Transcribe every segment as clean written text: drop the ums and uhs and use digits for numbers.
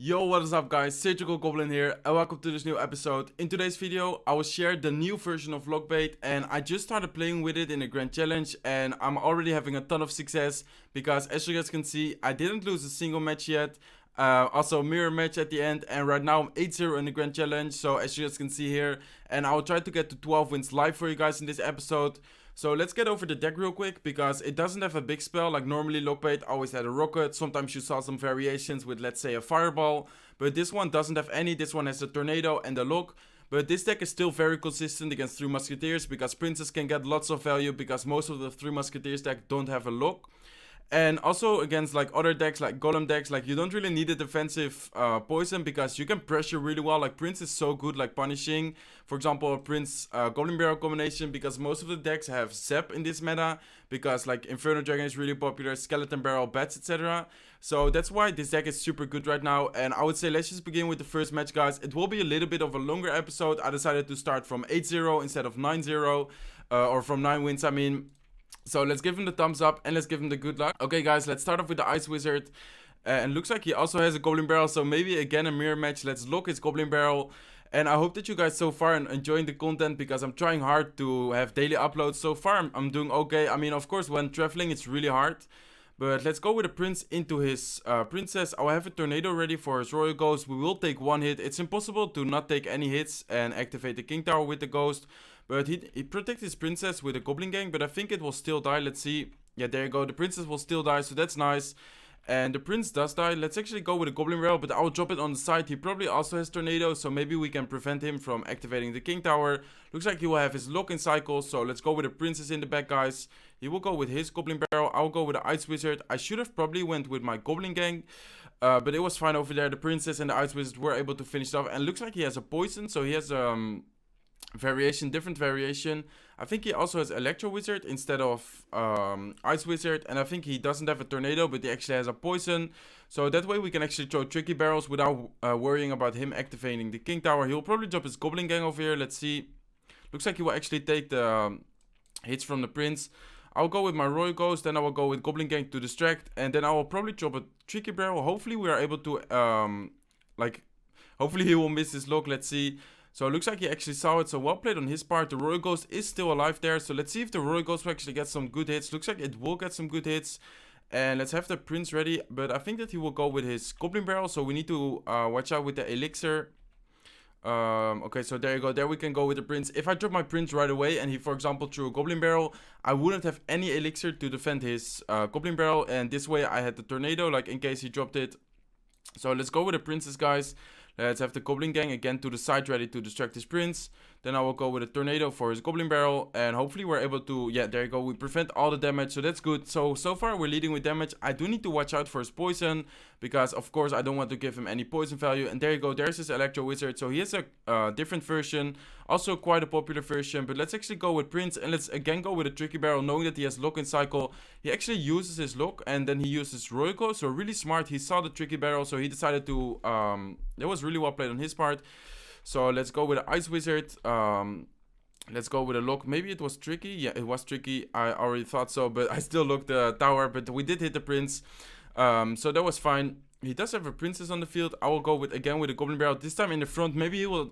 Yo, what is up guys, SurgicalGoblin here and welcome to this new episode. In today's video, I will share the new version of Lockbait and I just started playing with it in a grand challenge and I'm already having a ton of success because as you guys can see, I didn't lose a single match yet. Also a mirror match at the end, and right now I'm 8-0 in the grand challenge, so as you guys can see here, and I will try to get to 12 wins live for you guys in this episode. So let's get over the deck real quick, because it doesn't have a big spell. Like normally Lockbait always had a rocket, sometimes you saw some variations with, let's say, a fireball, but this one doesn't have any. This one has a tornado and a lock. But this deck is still very consistent against 3 musketeers, because princes can get lots of value, because most of the 3 musketeers deck don't have a lock. And also against like other decks, like golem decks, like you don't really need a defensive poison, because you can pressure really well. Like Prince is so good, like punishing, for example, a Prince Goblin Barrel combination, because most of the decks have Zap in this meta, because like Inferno Dragon is really popular, Skeleton Barrel, Bats, etc. So that's why this deck is super good right now. And I would say let's just begin with the first match, guys. It will be a little bit of a longer episode. I decided to start from 8-0 instead of 9-0, or from 9 wins, I mean. So let's give him the thumbs up and let's give him the good luck. Okay guys, let's start off with the Ice Wizard. And looks like he also has a Goblin Barrel, so maybe again a mirror match. Let's lock his Goblin Barrel. And I hope that you guys so far are enjoying the content, because I'm trying hard to have daily uploads. So far I'm doing okay. I mean, of course, when traveling it's really hard. But let's go with a Prince into his Princess. I'll have a Tornado ready for his Royal Ghost. We will take 1 hit. It's impossible to not take any hits and activate the King Tower with the Ghost. But he protects his Princess with a Goblin Gang, but I think it will still die. Let's see. Yeah, there you go. The Princess will still die, so that's nice. And the Prince does die. Let's actually go with a Goblin Barrel, but I'll drop it on the side. He probably also has Tornado, so maybe we can prevent him from activating the King Tower. Looks like he will have his lock-in cycle, so let's go with a Princess in the back, guys. He will go with his Goblin Barrel. I'll go with the Ice Wizard. I should have probably went with my Goblin Gang, but it was fine over there. The Princess and the Ice Wizard were able to finish it off. And looks like he has a Poison, so he has different variation. I think he also has Electro Wizard instead of Ice Wizard, and I think he doesn't have a Tornado, but he actually has a Poison. So that way we can actually throw tricky barrels without worrying about him activating the King Tower. He'll probably drop his Goblin Gang over here. Let's see. Looks like he will actually take the hits from the Prince. I'll go with my Royal Ghost, then I will go with Goblin Gang to distract, and then I will probably drop a tricky barrel. Hopefully we are able to hopefully he will miss his lock. Let's see. So it looks like he actually saw it, so well played on his part. The Royal Ghost is still alive there, so let's see if the Royal Ghost will actually get some good hits. Looks like it will get some good hits. And let's have the Prince ready, but I think that he will go with his Goblin Barrel, so we need to watch out with the Elixir. Okay, so there you go. There we can go with the Prince. If I drop my Prince right away and he, for example, threw a Goblin Barrel, I wouldn't have any Elixir to defend his Goblin Barrel, and this way I had the Tornado, like in case he dropped it. So let's go with the Princess, guys. Let's have the Goblin Gang again to the side, ready to distract his Prince. Then I will go with a Tornado for his Goblin Barrel. And hopefully we're able to, yeah, there you go. We prevent all the damage, so that's good. So far we're leading with damage. I do need to watch out for his Poison, because of course I don't want to give him any poison value. And there you go. There's his Electro Wizard. So he has a different version. Also quite a popular version. But let's actually go with Prince. And let's again go with a Tricky Barrel, knowing that he has lock-in cycle. He actually uses his lock, and then he uses Royal Ghost. So really smart. He saw the Tricky Barrel, so he decided to, that was really well played on his part. So let's go with the Ice Wizard. Let's go with a lock. Maybe it was tricky. Yeah, it was tricky. I already thought so, but I still locked the tower. But we did hit the Prince. So that was fine. He does have a Princess on the field. I will go with again with a Goblin Barrel. This time in the front. Maybe he will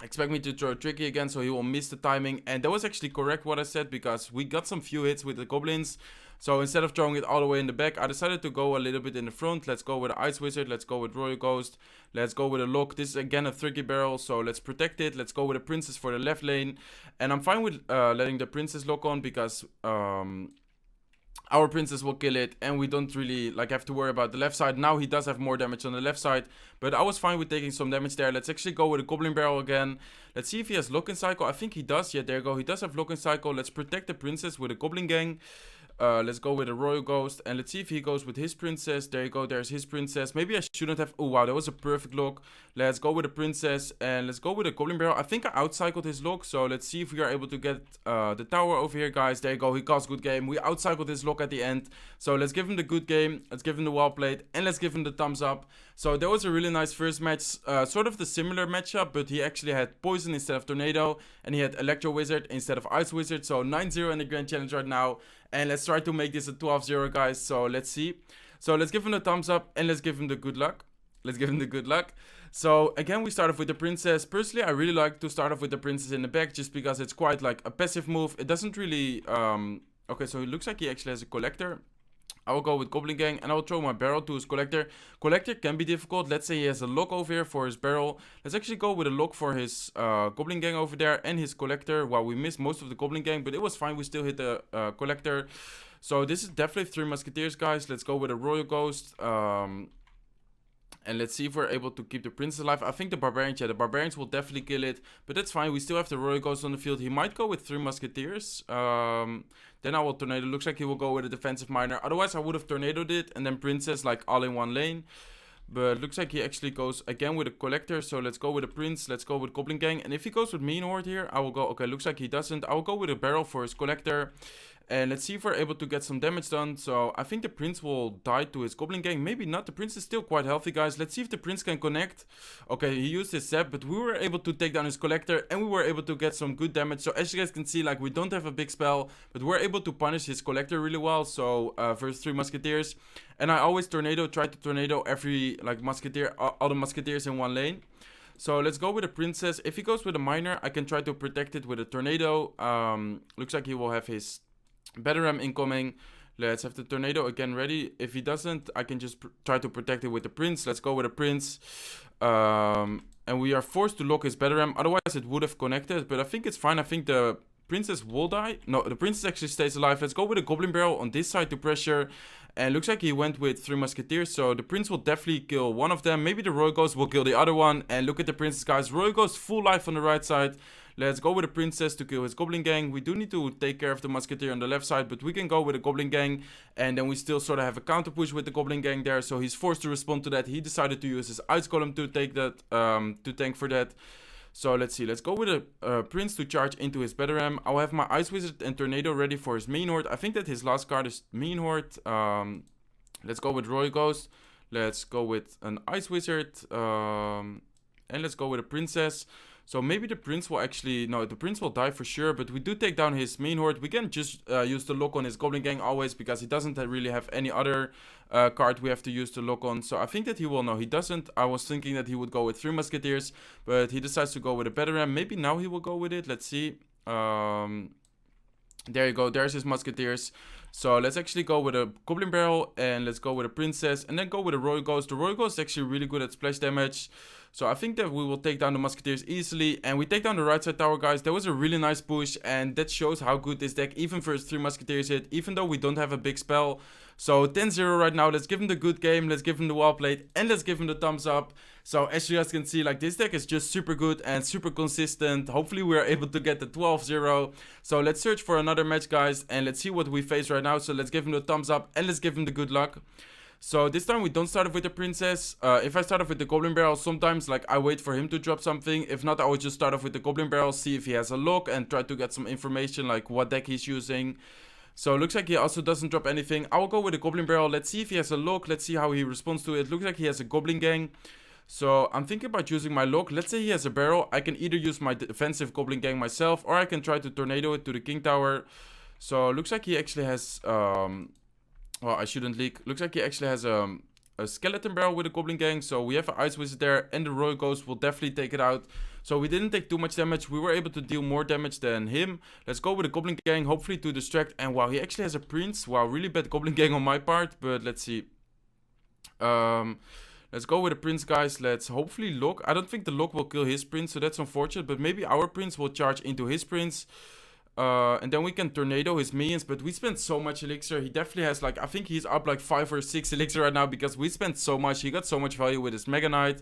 expect me to throw tricky again, so he will miss the timing. And that was actually correct what I said, because we got some few hits with the Goblins. So instead of throwing it all the way in the back, I decided to go a little bit in the front. Let's go with the Ice Wizard. Let's go with Royal Ghost. Let's go with a lock. This is again a tricky barrel, so let's protect it. Let's go with a Princess for the left lane. And I'm fine with letting the Princess lock on, because our Princess will kill it, and we don't really like have to worry about the left side. Now he does have more damage on the left side, but I was fine with taking some damage there. Let's actually go with a Goblin Barrel again. Let's see if he has lock-in cycle. I think he does. Yeah, there you go. He does have lock-in cycle. Let's protect the Princess with a Goblin Gang. Let's go with a Royal Ghost, and let's see if he goes with his Princess. There you go, there's his Princess. Maybe I shouldn't have. Oh wow, that was a perfect lock. Let's go with a Princess, and let's go with a Goblin Barrel. I think I outcycled his lock, so let's see if we are able to get the tower over here, guys. There you go, he calls good game. We outcycled his lock at the end, so let's give him the good game. Let's give him the well played, and let's give him the thumbs up. So that was a really nice first match, sort of the similar matchup, but he actually had Poison instead of Tornado, and he had Electro Wizard instead of Ice Wizard. So 9-0 in the Grand Challenge right now. And let's try to make this a 12-0, guys. So let's see. So let's give him the thumbs up and let's give him the good luck. Let's give him the good luck. So again, we start off with the princess. Personally, I really like to start off with the princess in the back just because it's quite like a passive move. It doesn't really... Okay, so it looks like he actually has a collector. I will go with Goblin Gang and I will throw my barrel to his collector. Collector can be difficult. Let's say he has a lock over here for his barrel. Let's actually go with a lock for his Goblin Gang over there and his collector. Well, we missed most of the Goblin Gang, but it was fine. We still hit the collector. So this is definitely 3 Musketeers, guys. Let's go with a Royal Ghost. And let's see if we're able to keep the princess alive. I think the barbarians, yeah, the barbarians will definitely kill it. But that's fine. We still have the Royal Ghost on the field. He might go with 3 Musketeers. Then I will Tornado. Looks like he will go with a defensive miner. Otherwise, I would have Tornadoed it. And then princess, like, all in one lane. But looks like he actually goes again with a collector. So let's go with a prince. Let's go with Goblin Gang. And if he goes with Mean Horde here, I will go... Okay, looks like he doesn't. I will go with a barrel for his collector. And let's see if we're able to get some damage done. So I think the prince will die to his Goblin Gang. Maybe not. The prince is still quite healthy, guys. Let's see if the prince can connect. Okay, he used his zap, but we were able to take down his collector. And we were able to get some good damage. So as you guys can see, like, we don't have a big spell, but we're able to punish his collector really well. So versus 3 Musketeers. And I always try to tornado every, like, Musketeer, all the Musketeers in one lane. So let's go with a princess. If he goes with a miner, I can try to protect it with a tornado. Looks like he will have his Battle Ram incoming. Let's have the tornado again ready. If he doesn't, I can just try to protect it with the prince. Let's go with a prince. And we are forced to lock his Battle Ram. Otherwise, it would have connected. But I think it's fine. I think the princess will die. No, the princess actually stays alive. Let's go with a Goblin Barrel on this side to pressure. And looks like he went with 3 Musketeers. So the prince will definitely kill one of them. Maybe the Royal Ghost will kill the other one. And look at the princess, guys. Royal Ghost full life on the right side. Let's go with a princess to kill his Goblin Gang. We do need to take care of the Musketeer on the left side, but we can go with a Goblin Gang. And then we still sort of have a counter push with the Goblin Gang there. So he's forced to respond to that. He decided to use his Ice Golem to take that, to tank for that. So let's see. Let's go with a prince to charge into his Battle Ram. I'll have my Ice Wizard and Tornado ready for his Mean Horde. I think that his last card is Mean Horde. Let's go with Royal Ghost. Let's go with an Ice Wizard. And let's go with a princess. So maybe the prince will actually... No, the prince will die for sure. But we do take down his Mean Horde. We can just use the lock on his Goblin Gang always. Because he doesn't really have any other card we have to use the lock on. So I think that he will. No, he doesn't. I was thinking that he would go with 3 Musketeers. But he decides to go with a Battle Ram. Maybe now he will go with it. Let's see. There you go. There's his Musketeers. So let's actually go with a Goblin Barrel. And let's go with a princess. And then go with a Royal Ghost. The Royal Ghost is actually really good at splash damage. So I think that we will take down the Musketeers easily. And we take down the right side tower, guys. That was a really nice push. And that shows how good this deck, even first 3 Musketeers hit. Even though we don't have a big spell. So 10-0 right now. Let's give him the good game. Let's give him the well played. And let's give him the thumbs up. So as you guys can see, like, this deck is just super good and super consistent. Hopefully we are able to get the 12-0. So let's search for another match, guys. And let's see what we face right now. So let's give him the thumbs up. And let's give him the good luck. So this time we don't start off with the princess. If I start off with the Goblin Barrel, sometimes like I wait for him to drop something. If not, I would just start off with the Goblin Barrel, see if he has a lock and try to get some information like what deck he's using. So looks like he also doesn't drop anything. I will go with the Goblin Barrel. Let's see if he has a lock. Let's see how he responds to it. Looks like he has a Goblin Gang. So I'm thinking about using my lock. Let's say he has a barrel. I can either use my defensive Goblin Gang myself, or I can try to tornado it to the King Tower. So looks like he actually has... Well, I shouldn't leak. Looks like he actually has a Skeleton Barrel with a Goblin Gang. So we have an Ice Wizard there. And the Royal Ghost will definitely take it out. So we didn't take too much damage. We were able to deal more damage than him. Let's go with a Goblin Gang. Hopefully to distract. And wow, he actually has a Prince. Wow, really bad Goblin Gang on my part. But let's see. Let's go with a Prince, guys. Let's hopefully lock. I don't think the lock will kill his Prince. So that's unfortunate. But maybe our Prince will charge into his Prince. And then we can tornado his minions, but we spent so much elixir. He definitely has like, I think he's up like 5 or 6 elixir right now because we spent so much. He got so much value with his Mega Knight.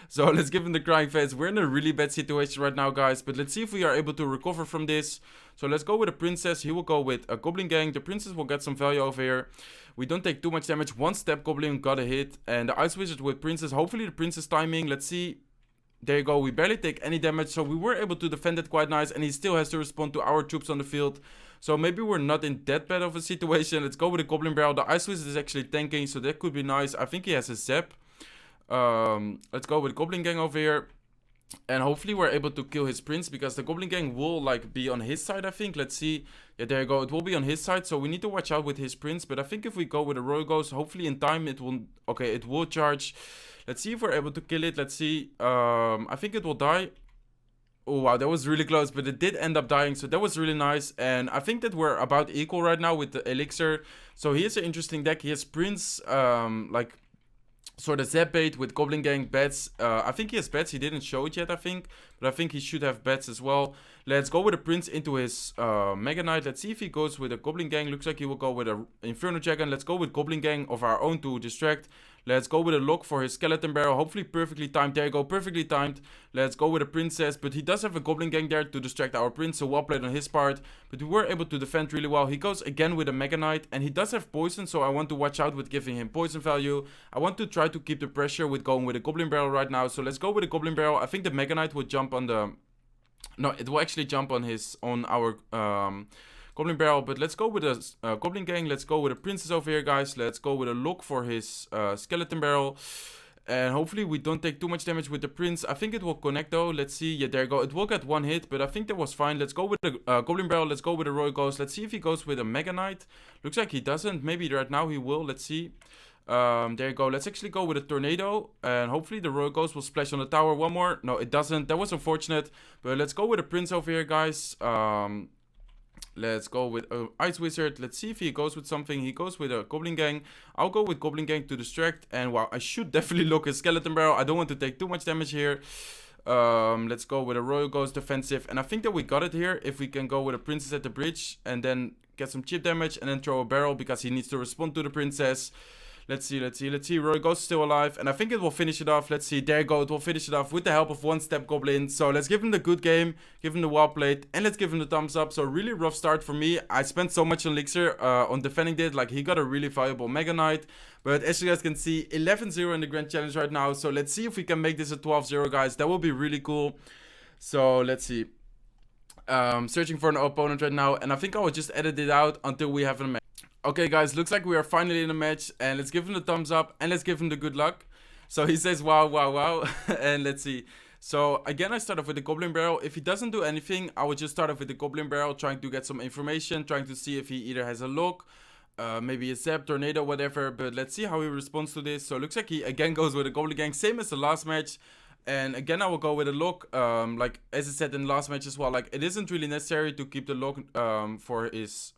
So let's give him the crying face. We're in a really bad situation right now, guys, but let's see if we are able to recover from this. So let's go with a princess. He will go with a Goblin Gang. The princess will get some value over here. We don't take too much damage. One step Goblin got a hit, and the Ice Wizard with princess. Hopefully the princess timing. Let's see. There you go, we barely take any damage, so we were able to defend it quite nice, and he still has to respond to our troops on the field. So maybe we're not in that bad of a situation. Let's go with the Goblin Barrel. The Ice Wizard is actually tanking, so that could be nice. I think he has a zap. Let's go with Goblin Gang over here. And hopefully we're able to kill his prince, because the Goblin Gang will like be on his side, I think. Let's see. Yeah, there you go. It will be on his side, so we need to watch out with his prince. But I think if we go with a Royal Ghost, hopefully in time it will... Okay, it will charge. Let's see if we're able to kill it. Let's see. I think it will die. Oh, wow, that was really close, but it did end up dying, so that was really nice. And I think that we're about equal right now with the Elixir. So here's an interesting deck. He has Prince, like... sort of Zap bait with Goblin Gang, bats. I think he has bats. He didn't show it yet, I think. But I think he should have bats as well. Let's go with a Prince into his Mega Knight. Let's see if he goes with a Goblin Gang. Looks like he will go with a Inferno Dragon. Let's go with Goblin Gang of our own to distract. Let's go with a lock for his Skeleton Barrel. Hopefully perfectly timed. There you go, perfectly timed. Let's go with a Princess. But he does have a Goblin Gang there to distract our Prince. So well played on his part. But we were able to defend really well. He goes again with a Mega Knight. And he does have poison. So I want to watch out with giving him poison value. I want to try to keep the pressure with going with a Goblin Barrel right now. So let's go with a Goblin Barrel. I think the Mega Knight would jump on the... No, it will actually jump on our Goblin Barrel. But let's go with a Goblin Gang. Let's go with a Princess over here, guys. Let's go with a lock for his Skeleton Barrel. And hopefully we don't take too much damage with the Prince. I think it will connect though. Let's see. Yeah, there you go. It will get one hit, but I think that was fine. Let's go with the Goblin Barrel. Let's go with a Royal Ghost. Let's see if he goes with a Mega Knight. Looks like he doesn't. Maybe right now he will. Let's see. There you go. Let's actually go with a Tornado. And hopefully the Royal Ghost will splash on the tower. One more. No, it doesn't. That was unfortunate. But let's go with a Prince over here, guys. Let's go with Ice Wizard. Let's see if he goes with something. He goes with a Goblin Gang. I'll go with Goblin Gang to distract. And wow, I should definitely look a Skeleton Barrel. I don't want to take too much damage here. Let's go with a Royal Ghost defensive. And I think that we got it here. If we can go with a Princess at the bridge. And then get some chip damage. And then throw a barrel because he needs to respond to the Princess. Let's see. Royal Ghost is still alive. And I think it will finish it off. Let's see. There you go. It will finish it off with the help of one step Goblin. So let's give him the good game. Give him the well played. And let's give him the thumbs up. So really rough start for me. I spent so much on Elixir on defending it. Like he got a really valuable Mega Knight. But as you guys can see, 11-0 in the Grand Challenge right now. So let's see if we can make this a 12-0, guys. That will be really cool. So let's see. Searching for an opponent right now. And I think I will just edit it out until we have a match. Okay, guys, looks like we are finally in a match, and let's give him the thumbs up, and let's give him the good luck. So he says, wow, wow, wow, and let's see. So again, I start off with the Goblin Barrel. If he doesn't do anything, I would just start off with the Goblin Barrel, trying to get some information, trying to see if he either has a lock, maybe a Zap, Tornado, whatever. But let's see how he responds to this. So it looks like he again goes with the Goblin Gang, same as the last match. And again, I will go with a lock, like as I said in the last match as well. Like it isn't really necessary to keep the lock for his...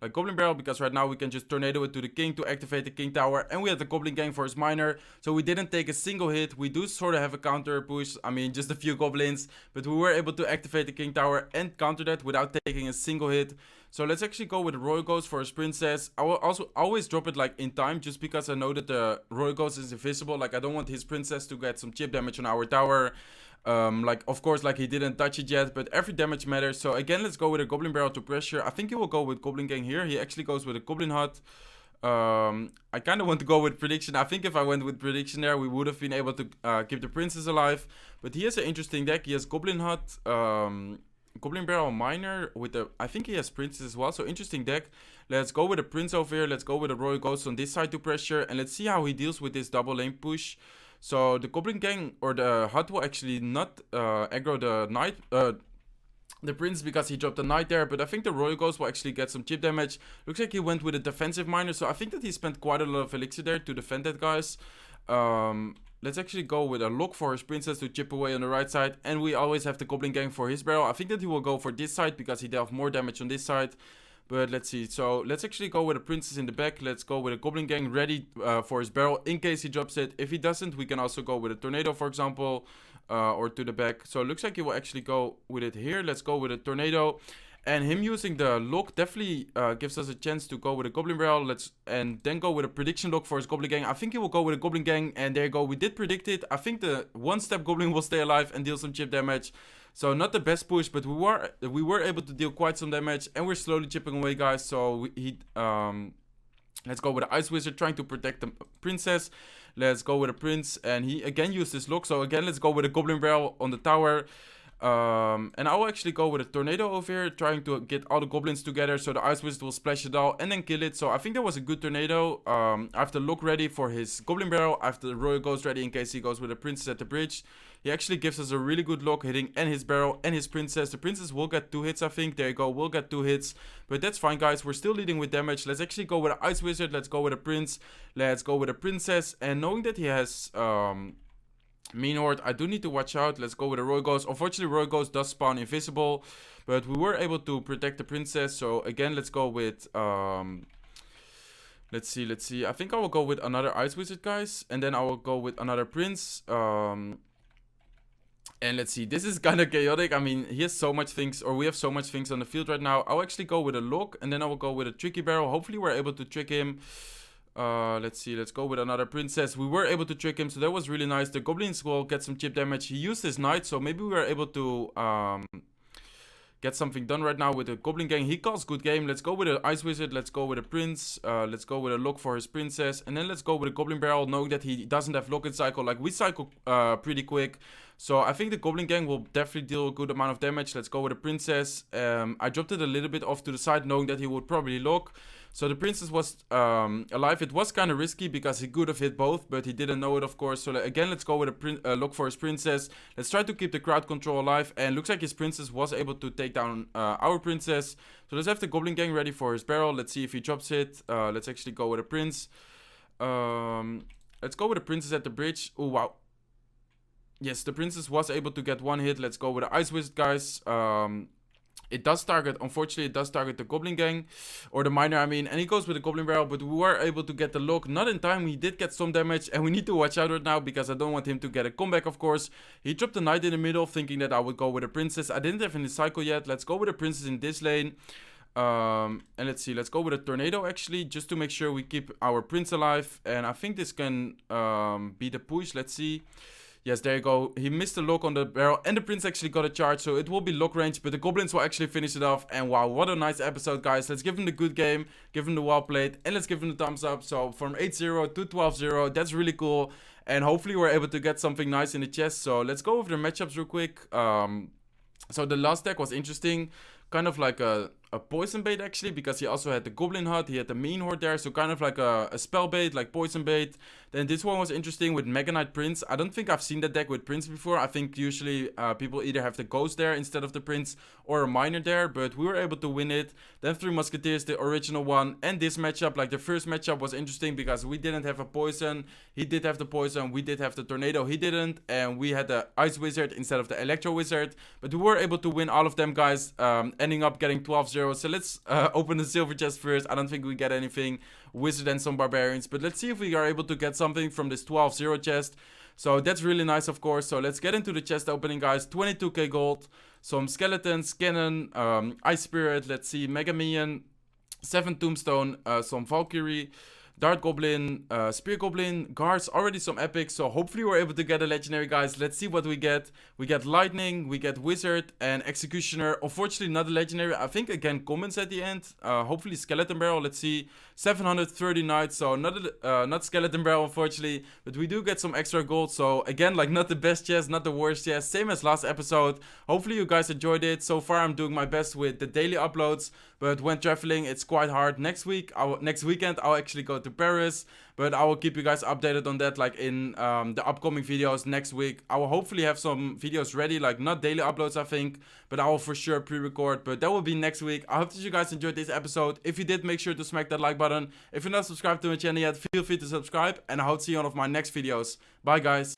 like Goblin Barrel, because right now we can just Tornado it to the King to activate the King Tower. And we have the Goblin Gang for his Miner. So we didn't take a single hit. We do sort of have a counter push. I mean, just a few Goblins. But we were able to activate the King Tower and counter that without taking a single hit. So let's actually go with the Royal Ghost for his Princess. I will also always drop it like in time, just because I know that the Royal Ghost is invisible. Like I don't want his Princess to get some chip damage on our tower. Like of course, like he didn't touch it yet, but every damage matters. So again, let's go with a Goblin Barrel to pressure. I think he will go with Goblin Gang here. He actually goes with a Goblin Hut. I kind of want to go with prediction. I think if I went with prediction there, we would have been able to keep the Princess alive. But he has an interesting deck. He has Goblin Hut, Goblin Barrel Miner with the... I think he has Princess as well. So interesting deck. Let's go with a Prince over here. Let's go with a Royal Ghost on this side to pressure. And let's see how he deals with this double lane push. So the Goblin Gang or the Hut will actually not aggro the Knight, the Prince, because he dropped the Knight there. But I think the Royal Ghost will actually get some chip damage. Looks like he went with a defensive Miner. So I think that he spent quite a lot of Elixir there to defend that, guys. Let's actually go with a lock for his Princess to chip away on the right side. And we always have the Goblin Gang for his barrel. I think that he will go for this side because he dealt more damage on this side. But let's see. So let's actually go with a Princess in the back. Let's go with a Goblin Gang ready for his barrel in case he drops it. If he doesn't, we can also go with a Tornado, for example, or to the back. So it looks like he will actually go with it here. Let's go with a Tornado. And him using the lock definitely gives us a chance to go with a Goblin Barrel. And then go with a prediction lock for his Goblin Gang. I think he will go with a Goblin Gang. And there you go. We did predict it. I think the one-step Goblin will stay alive and deal some chip damage. So not the best push, but we were able to deal quite some damage. And we're slowly chipping away, guys. So let's go with the Ice Wizard trying to protect the Princess. Let's go with a Prince. And he again used his lock. So again, let's go with a Goblin Barrel on the tower. And I will actually go with a tornado over here, trying to get all the goblins together so the Ice Wizard will splash it all and then kill it. So I think that was a good tornado. I have the lock ready for his Goblin Barrel. I have the Royal Ghost ready in case he goes with a Princess at the bridge. He actually gives us a really good lock, hitting and his barrel and his Princess. The Princess will get 2 hits, I think. There you go, will get 2 hits. But that's fine, guys. We're still leading with damage. Let's actually go with an Ice Wizard. Let's go with a Prince. Let's go with a Princess. And knowing that he has... Mean Horde, I do need to watch out. Let's go with a Royal Ghost. Unfortunately, Royal Ghost does spawn invisible, but we were able to protect the Princess. So again, let's go with let's see. I think I will go with another Ice Wizard, guys, and then I will go with another Prince. And let's see. This is kind of chaotic. I mean, he has so much things, or we have so much things on the field right now. I'll actually go with a lock, and then I will go with a tricky barrel. Hopefully, we're able to trick him. Let's see, let's go with another Princess. We were able to trick him, so that was really nice. The Goblins will get some chip damage. He used his Knight, so maybe we were able to get something done right now with the Goblin Gang. He calls good game. Let's go with an Ice Wizard. Let's go with a Prince. Let's go with a lock for his Princess. And then let's go with a Goblin Barrel, knowing that he doesn't have lock and cycle. Like, we cycle pretty quick. So I think the Goblin Gang will definitely deal a good amount of damage. Let's go with a Princess. I dropped it a little bit off to the side, knowing that he would probably lock. So the Princess was alive. It was kind of risky because he could have hit both, but he didn't know it, of course. So again, let's go with a lock for his Princess. Let's try to keep the crowd control alive. And looks like his Princess was able to take down our Princess. So let's have the Goblin Gang ready for his barrel. Let's see if he drops it. Let's actually go with a Prince. Let's go with a Princess at the bridge. Oh, wow. Yes, the Princess was able to get 1 hit. Let's go with the Ice Wizard, guys. It does target, unfortunately, it does target the Goblin Gang, or the Miner, I mean, and he goes with the Goblin Barrel, but we were able to get the lock, not in time. He did get some damage, and we need to watch out right now, because I don't want him to get a comeback, of course. He dropped the Knight in the middle, thinking that I would go with a Princess. I didn't have any cycle yet. Let's go with a Princess in this lane. And let's see, let's go with a Tornado, actually, just to make sure we keep our Prince alive, and I think this can be the push. Let's see. Yes, there you go. He missed the lock on the barrel, and the Prince actually got a charge, so it will be lock range, but the Goblins will actually finish it off. And wow, what a nice episode, guys. Let's give him the good game, give him the well played, and let's give him the thumbs up. So from 8-0 to 12-0, that's really cool. And hopefully we're able to get something nice in the chest. So let's go over the matchups real quick. So the last deck was interesting. Kind of like a poison bait, actually, because he also had the Goblin Hut, he had the Mean Horde there, so kind of like a spell bait, like poison bait. Then this one was interesting with Mega Knight Prince. I don't think I've seen that deck with Prince before. I think usually people either have the Ghost there instead of the Prince, or a Miner there, but we were able to win it. Then 3 Musketeers, the original one, and this matchup, like the first matchup was interesting because we didn't have a poison. He did have the poison, we did have the Tornado, he didn't, and we had the Ice Wizard instead of the Electro Wizard, but we were able to win all of them, guys, ending up getting 12-0. So let's open the silver chest first. I don't think we get anything. Wizard and some barbarians, but let's see if we are able to get something from this 12-0 chest. So that's really nice, of course. So let's get into the chest opening, guys. 22k gold, some skeletons, cannon, ice spirit, let's see, mega minion, 7 tombstone, some Valkyrie, Dart Goblin, Spear Goblin, guards, already some epics, so hopefully we're able to get a legendary, guys. Let's see what we get. We get Lightning, we get Wizard, and Executioner. Unfortunately, not a legendary. I think, again, commons at the end. Hopefully Skeleton Barrel, let's see. 730 knights, so not Skeleton Barrel, unfortunately. But we do get some extra gold, so again, like, not the best chest, not the worst chest. Same as last episode. Hopefully you guys enjoyed it. So far, I'm doing my best with the daily uploads, but when traveling, it's quite hard. Next weekend, I'll actually go to Paris, but I will keep you guys updated on that, like in the upcoming videos next week. I will hopefully have some videos ready, like not daily uploads, I think, but I will for sure pre-record, but that will be next week. I hope that you guys enjoyed this episode. If you did, make sure to smack that like button. If you're not subscribed to my channel yet, feel free to subscribe, and I hope to see you on one of my next videos. Bye, guys.